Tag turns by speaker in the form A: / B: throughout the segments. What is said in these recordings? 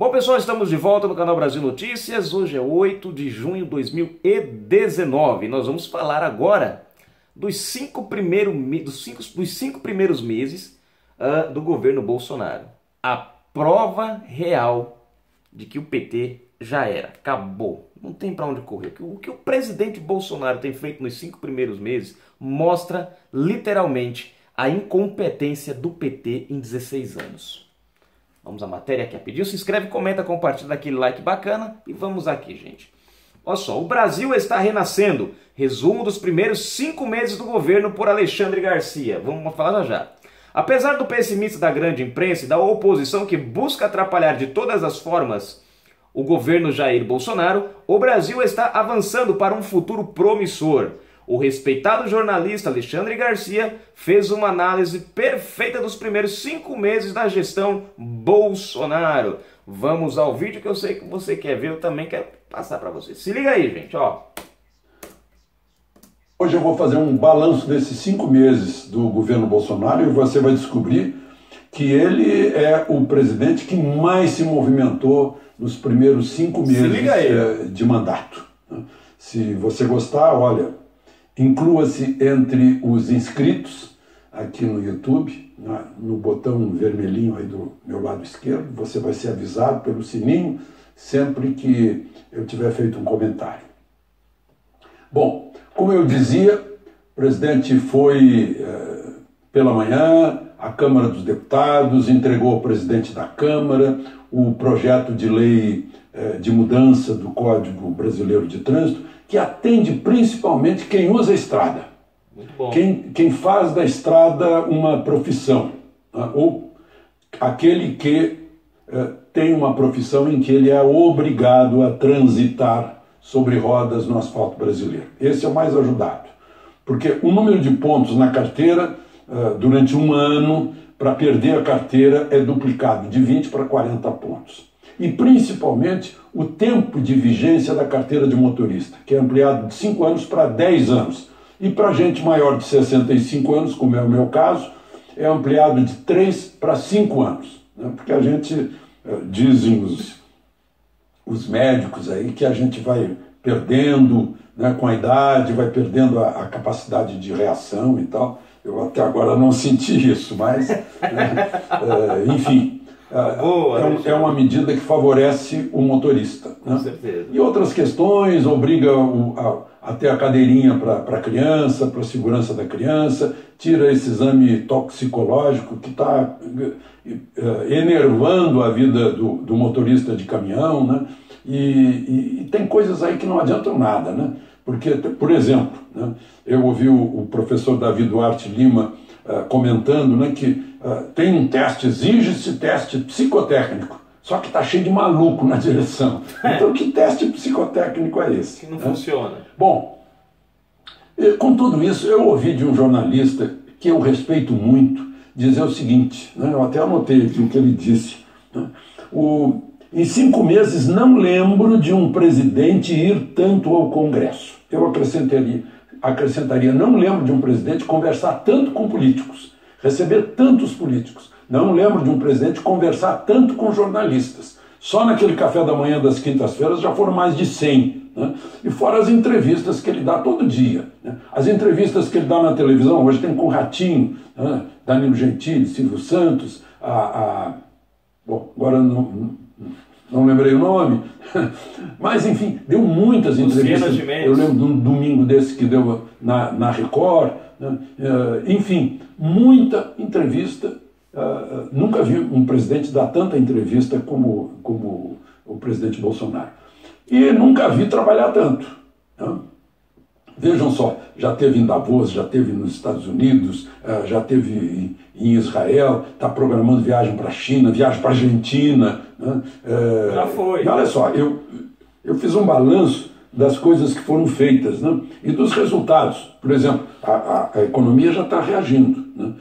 A: Bom, pessoal, estamos de volta no canal Brasil Notícias. Hoje é 8 de junho de 2019. Nós vamos falar agora dos cinco primeiros meses do governo Bolsonaro. A prova real de que o PT já era, acabou, não tem para onde correr. O que o presidente Bolsonaro tem feito nos 5 primeiros meses mostra literalmente a incompetência do PT em 16 anos. Vamos à matéria que é pedido. Se inscreve, comenta, compartilha, dá aquele like bacana e vamos aqui, gente. Olha só, o Brasil está renascendo. Resumo dos primeiros 5 meses do governo por Alexandre Garcia. Vamos falar já. Apesar do pessimista da grande imprensa e da oposição que busca atrapalhar de todas as formas o governo Jair Bolsonaro, o Brasil está avançando para um futuro promissor. O respeitado jornalista Alexandre Garcia fez uma análise perfeita dos primeiros 5 meses da gestão Bolsonaro. Vamos ao vídeo que eu sei que você quer ver, eu também quero passar para você. Se liga aí, gente, ó.
B: Hoje eu vou fazer um balanço desses 5 meses do governo Bolsonaro e você vai descobrir que ele é o presidente que mais se movimentou nos primeiros 5 meses de mandato. Se você gostar, olha, inclua-se entre os inscritos aqui no YouTube, no botão vermelhinho aí do meu lado esquerdo. Você vai ser avisado pelo sininho sempre que eu tiver feito um comentário. Bom, como eu dizia, o presidente foi pela manhã à Câmara dos Deputados, entregou ao presidente da Câmara o projeto de lei de mudança do Código Brasileiro de Trânsito, que atende principalmente quem usa a estrada.
A: Muito bom.
B: Quem faz da estrada uma profissão, ou aquele que tem uma profissão em que ele é obrigado a transitar sobre rodas no asfalto brasileiro. Esse é o mais ajudado, porque o número de pontos na carteira durante um ano para perder a carteira é duplicado de 20 para 40 pontos. E principalmente o tempo de vigência da carteira de motorista, que é ampliado de 5 anos para 10 anos. E para gente maior de 65 anos, como é o meu caso, é ampliado de 3 para 5 anos. Né? Porque a gente, dizem os médicos aí, que a gente vai perdendo, né, com a idade, vai perdendo a capacidade de reação e tal. Eu até agora não senti isso, mas, enfim... é uma medida que favorece o motorista. Né?
A: Com certeza.
B: E outras questões, obriga a ter a cadeirinha para a criança, para a segurança da criança, tira esse exame toxicológico que está enervando a vida do motorista de caminhão, né? E tem coisas aí que não adiantam nada, né? Porque, por exemplo, né, eu ouvi o professor Davi Duarte Lima comentando, né, que tem um teste, exige-se teste psicotécnico, só que está cheio de maluco na direção. Então que teste psicotécnico é esse?
A: Que não funciona. Bom,
B: com tudo isso, eu ouvi de um jornalista que eu respeito muito dizer o seguinte, né, eu até anotei aqui o que ele disse, né, em 5 meses não lembro de um presidente ir tanto ao Congresso. Eu acrescentaria, não lembro de um presidente conversar tanto com políticos, receber tantos políticos. Não lembro de um presidente conversar tanto com jornalistas. Só naquele café da manhã das quintas-feiras já foram mais de 100. Né? E fora as entrevistas que ele dá todo dia. Né? As entrevistas que ele dá na televisão, hoje tem com Ratinho, né? Danilo Gentili, Silvio Santos, bom, agora não lembrei o nome, mas enfim, deu muitas entrevistas. Eu lembro de um domingo desse que deu na Record, né? Enfim, muita entrevista. Nunca vi um presidente dar tanta entrevista como o presidente Bolsonaro. E nunca vi trabalhar tanto. Né? Vejam só, já teve em Davos, já teve nos Estados Unidos, já teve em Israel, está programando viagem para a China, viagem para a Argentina. Né?
A: Já foi.
B: E olha só, eu fiz um balanço das coisas que foram feitas, né? E dos resultados. Por exemplo, a economia já está reagindo. Né?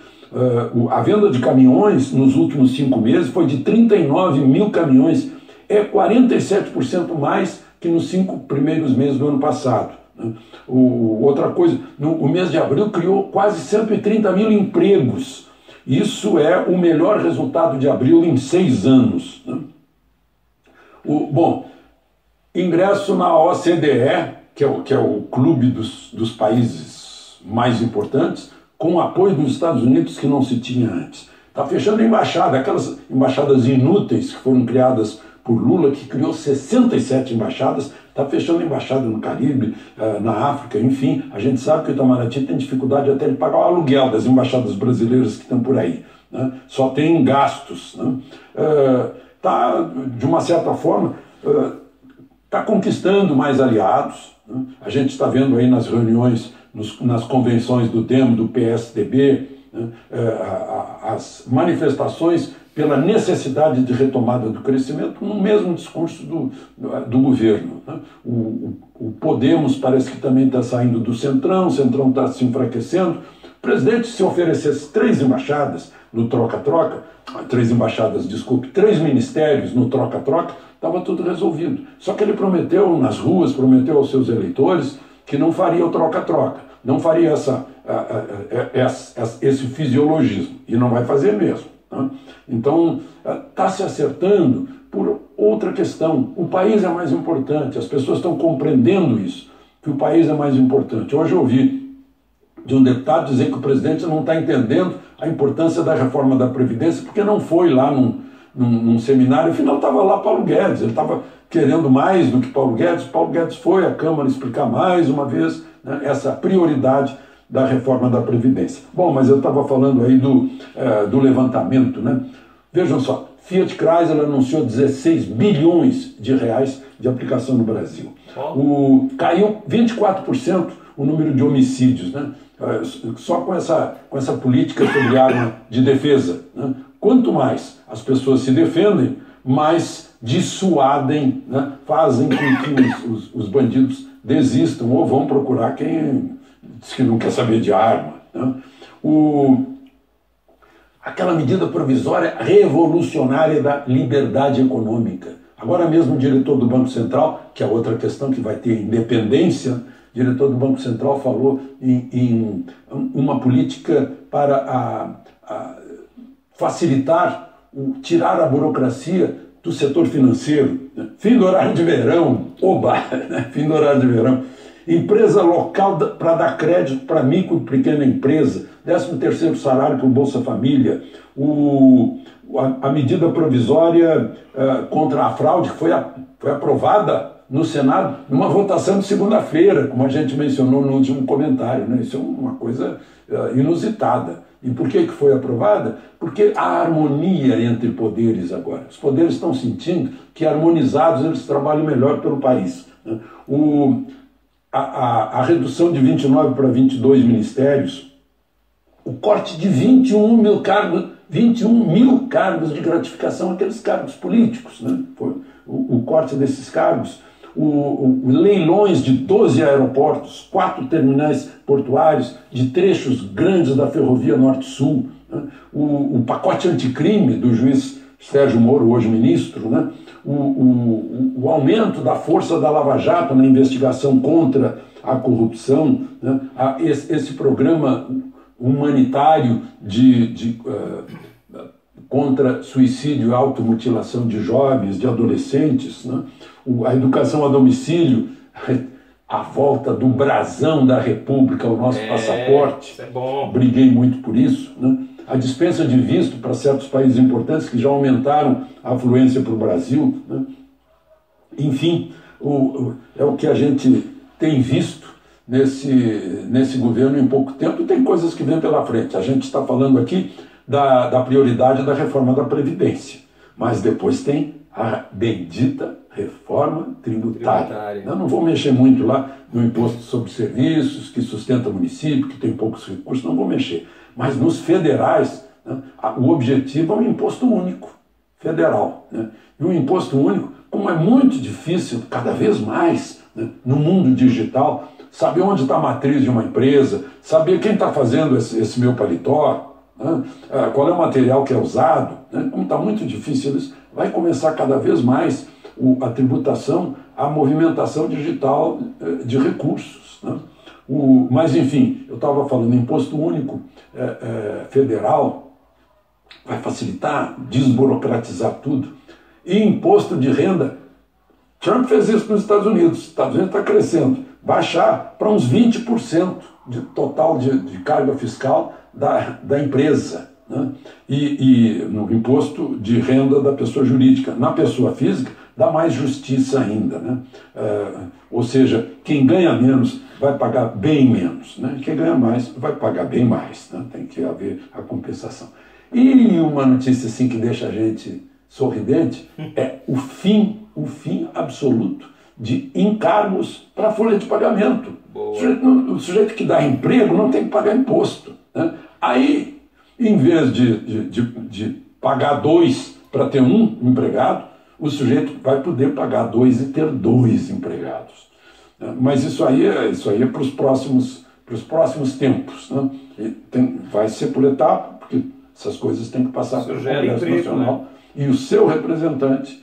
B: A venda de caminhões nos últimos 5 meses foi de 39 mil caminhões, é 47% mais que nos 5 primeiros meses do ano passado. Outra coisa, o mês de abril criou quase 130 mil empregos. Isso é o melhor resultado de abril em 6 anos. Né? Bom, ingresso na OCDE, que é o clube dos países mais importantes, com o apoio dos Estados Unidos que não se tinha antes. Está fechando embaixada, aquelas embaixadas inúteis que foram criadas por Lula, que criou 67 embaixadas, está fechando embaixada no Caribe, na África, enfim. A gente sabe que o Itamaraty tem dificuldade até de pagar o aluguel das embaixadas brasileiras que estão por aí, né? Só tem gastos, né? De uma certa forma, está conquistando mais aliados, né? A gente está vendo aí nas reuniões, nas convenções do DEM, do PSDB, né? As manifestações pela necessidade de retomada do crescimento no mesmo discurso do governo, né? O Podemos parece que também está saindo do Centrão, o Centrão está se enfraquecendo. O presidente, se oferecesse 3 embaixadas no troca-troca, 3 embaixadas, desculpe, 3 ministérios no troca-troca, estava tudo resolvido. Só que ele prometeu nas ruas, prometeu aos seus eleitores que não faria o troca-troca, não faria esse fisiologismo, e não vai fazer mesmo, né? Então, está se acertando por outra questão. O país é mais importante, as pessoas estão compreendendo isso, que o país é mais importante. Hoje eu ouvi de um deputado dizer que o presidente não está entendendo a importância da reforma da Previdência, porque não foi lá num seminário, afinal estava lá Paulo Guedes, ele estava querendo mais do que Paulo Guedes foi à Câmara explicar mais uma vez, né, essa prioridade da reforma da Previdência. Bom, mas eu estava falando aí do levantamento, né? Vejam só, Fiat Chrysler anunciou 16 bilhões de reais de aplicação no Brasil. Caiu 24% o número de homicídios, né? Só com essa política sobre arma de defesa, né? Quanto mais as pessoas se defendem, mais dissuadem, né? Fazem com que os bandidos desistam ou vão procurar quem diz que não quer saber de arma, né? Aquela medida provisória revolucionária da liberdade econômica. Agora mesmo o diretor do Banco Central, que é outra questão que vai ter independência, o diretor do Banco Central falou em uma política para facilitar, tirar a burocracia do setor financeiro. Fim do horário de verão, oba, né? Fim do horário de verão. Empresa local para dar crédito para micro e pequena empresa, 13º salário para o Bolsa Família, a medida provisória contra a fraude que foi aprovada no Senado numa votação de segunda-feira, como a gente mencionou no último comentário, né? Isso é uma coisa inusitada. E por que foi aprovada? Porque há harmonia entre poderes agora. Os poderes estão sentindo que harmonizados eles trabalham melhor pelo país, né? A redução de 29 para 22 ministérios, o corte de 21 mil cargos de gratificação, aqueles cargos políticos, né? Foi o corte desses cargos, leilões de 12 aeroportos, 4 terminais portuários, de trechos grandes da ferrovia Norte-Sul, né? O pacote anticrime do juiz Sérgio Moro, hoje ministro, né? O aumento da força da Lava Jato na investigação contra a corrupção, né? Esse programa humanitário contra suicídio e automutilação de jovens, de adolescentes, né? A educação a domicílio, a volta do brasão da República, o nosso passaporte.
A: Isso é bom.
B: Briguei muito por isso, né? A dispensa de visto para certos países importantes que já aumentaram a afluência para o Brasil, né? Enfim, é o que a gente tem visto nesse governo em pouco tempo, e tem coisas que vêm pela frente. A gente está falando aqui da prioridade da reforma da Previdência, mas depois tem a bendita reforma tributária. Eu não vou mexer muito lá no imposto sobre serviços, que sustenta o município, que tem poucos recursos, não vou mexer. Mas nos federais, né, o objetivo é um imposto único federal, né? E um imposto único, como é muito difícil, cada vez mais, né, no mundo digital, saber onde está a matriz de uma empresa, saber quem está fazendo esse meu paletó, né, qual é o material que é usado, né, como está muito difícil isso, vai começar cada vez mais a tributação, a movimentação digital de recursos, né? Mas, enfim, eu estava falando, imposto único federal vai facilitar, desburocratizar tudo. E imposto de renda Trump fez isso nos Estados Unidos. Os Estados Unidos está crescendo. Baixar para uns 20% de total de carga fiscal da empresa, né? E no imposto de renda da pessoa jurídica. Na pessoa física, dá mais justiça ainda, né? Ou seja, quem ganha menos vai pagar bem menos, né? Quem ganha mais vai pagar bem mais, né? Tem que haver a compensação. E uma notícia assim que deixa a gente sorridente é o fim absoluto de encargos para a folha de pagamento. O sujeito que dá emprego não tem que pagar imposto, né? Aí, em vez de pagar 2 para ter um empregado, o sujeito vai poder pagar 2 e ter 2 empregados. Mas isso aí é para os próximos tempos, né? Vai ser por etapa, porque essas coisas têm que passar pelo Congresso Nacional, né? E o seu representante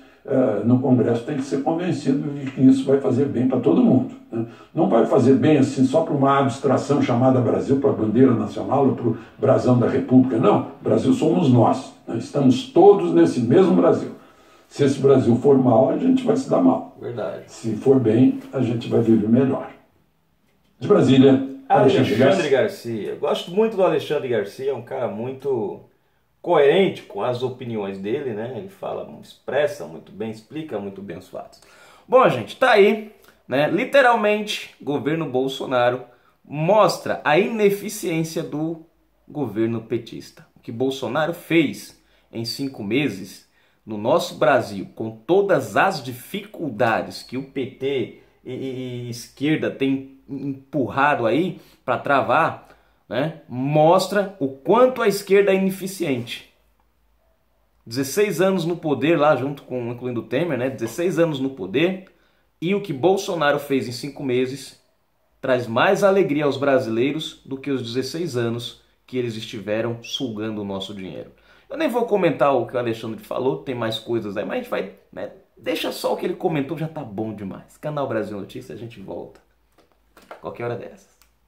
B: no Congresso tem que ser convencido de que isso vai fazer bem para todo mundo, né? Não vai fazer bem assim só para uma abstração chamada Brasil, para a bandeira nacional ou para o brasão da República. Não, Brasil somos nós, né? Estamos todos nesse mesmo Brasil. Se esse Brasil for mal, a gente vai se dar mal.
A: Verdade.
B: Se for bem, a gente vai viver melhor. De Brasília,
A: Alexandre Garcia. Eu gosto muito do Alexandre Garcia, é um cara muito coerente com as opiniões dele, né? Ele fala, expressa muito bem, explica muito bem os fatos. Bom, gente, tá aí, né? Literalmente, governo Bolsonaro mostra a ineficiência do governo petista. O que Bolsonaro fez em 5 meses no nosso Brasil, com todas as dificuldades que o PT e esquerda tem empurrado aí para travar, né, mostra o quanto a esquerda é ineficiente. 16 anos no poder lá, incluindo o Temer, né, 16 anos no poder, e o que Bolsonaro fez em 5 meses traz mais alegria aos brasileiros do que os 16 anos que eles estiveram sugando o nosso dinheiro. Eu nem vou comentar o que o Alexandre falou, tem mais coisas aí, mas a gente vai, né, deixa só o que ele comentou, já tá bom demais. Canal Brasil Notícias, a gente volta qualquer hora dessas.